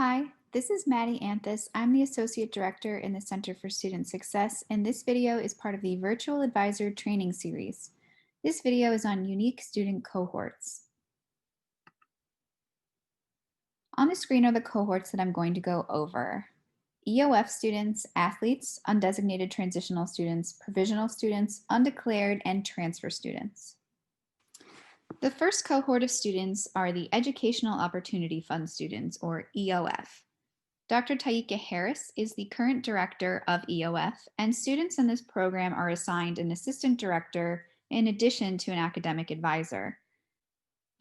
Hi, this is Maddie Anthus. I'm the Associate Director in the Center for Student Success, and this video is part of the Virtual Advisor Training Series. This video is on unique student cohorts. On the screen are the cohorts that I'm going to go over. EOF students, athletes, undesignated transitional students, provisional students, undeclared, and transfer students. The first cohort of students are the Educational Opportunity Fund students, or EOF. Dr. Taika Harris is the current director of EOF, and students in this program are assigned an assistant director in addition to an academic advisor.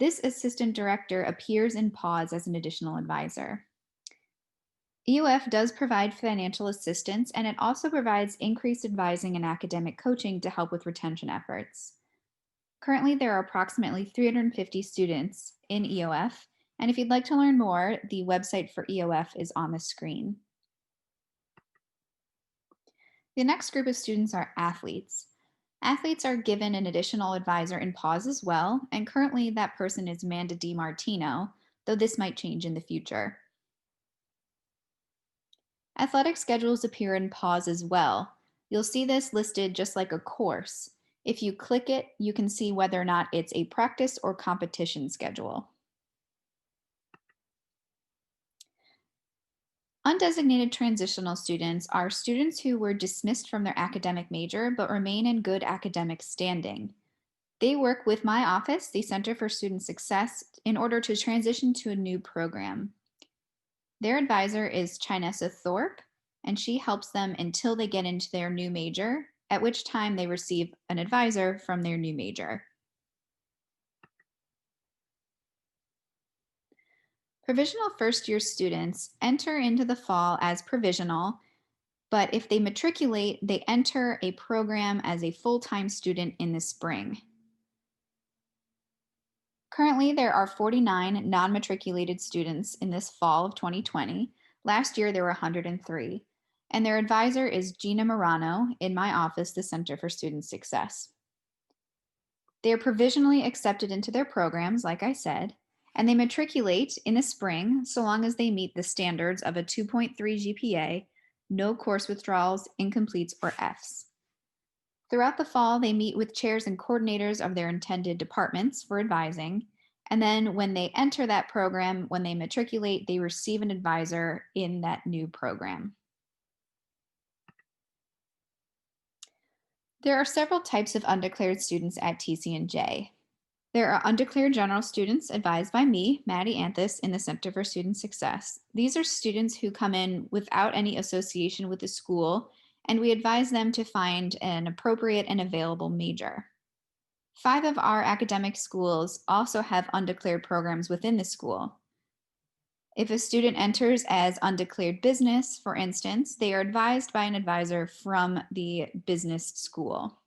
This assistant director appears in PAWS as an additional advisor. EOF does provide financial assistance, and it also provides increased advising and academic coaching to help with retention efforts. Currently, there are approximately 350 students in EOF, and if you'd like to learn more, the website for EOF is on the screen. The next group of students are athletes. Athletes are given an additional advisor in PAWS as well, and currently that person is Amanda DiMartino, though this might change in the future. Athletic schedules appear in PAWS as well. You'll see this listed just like a course. If you click it, you can see whether or not it's a practice or competition schedule. Undesignated transitional students are students who were dismissed from their academic major but remain in good academic standing. They work with my office, the Center for Student Success, in order to transition to a new program. Their advisor is Chinessa Thorpe, and she helps them until they get into their new major, at which time they receive an advisor from their new major. Provisional first-year students enter into the fall as provisional, but if they matriculate, they enter a program as a full-time student in the spring. Currently, there are 49 non-matriculated students in this fall of 2020. Last year, there were 103. And their advisor is Gina Morano in my office, the Center for Student Success. They are provisionally accepted into their programs, like I said, and they matriculate in the spring so long as they meet the standards of a 2.3 GPA, no course withdrawals, incompletes, or Fs. Throughout the fall, they meet with chairs and coordinators of their intended departments for advising. And then when they enter that program, when they matriculate, they receive an advisor in that new program. There are several types of undeclared students at TCNJ. There are undeclared general students advised by me, Maddie Anthus, in the Center for Student Success. These are students who come in without any association with the school, and we advise them to find an appropriate and available major. 5 of our academic schools also have undeclared programs within the school. If a student enters as undeclared business, for instance, they are advised by an advisor from the business school.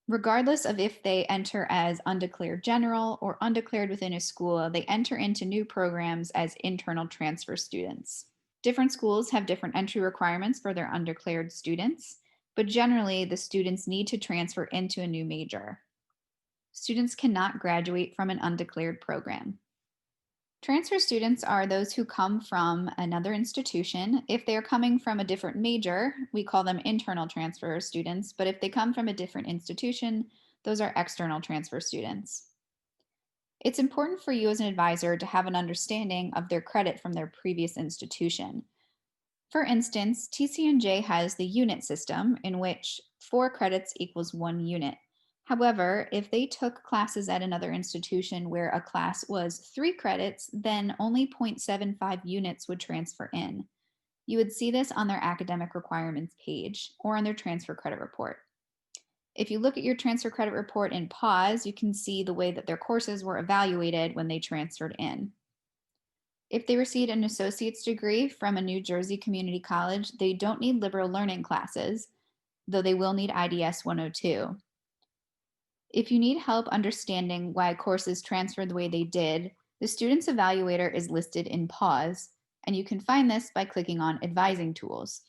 Regardless of if they enter as undeclared general or undeclared within a school, they enter into new programs as internal transfer students. Different schools have different entry requirements for their undeclared students, but generally the students need to transfer into a new major. Students cannot graduate from an undeclared program. Transfer students are those who come from another institution. If they are coming from a different major, we call them internal transfer students, but if they come from a different institution, those are external transfer students. It's important for you as an advisor to have an understanding of their credit from their previous institution. For instance, TCNJ has the unit system in which 4 credits equals 1 unit. However, if they took classes at another institution where a class was 3 credits, then only 0.75 units would transfer in. You would see this on their academic requirements page or on their transfer credit report. If you look at your transfer credit report in PAWS, you can see the way that their courses were evaluated when they transferred in. If they received an associate's degree from a New Jersey community college, they don't need liberal learning classes, though they will need IDS 102. If you need help understanding why courses transferred the way they did, the Students Evaluator is listed in PAWS, and you can find this by clicking on Advising Tools.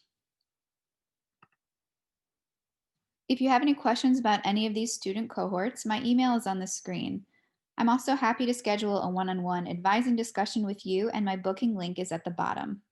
If you have any questions about any of these student cohorts, my email is on the screen. I'm also happy to schedule a one on one advising discussion with you, and my booking link is at the bottom.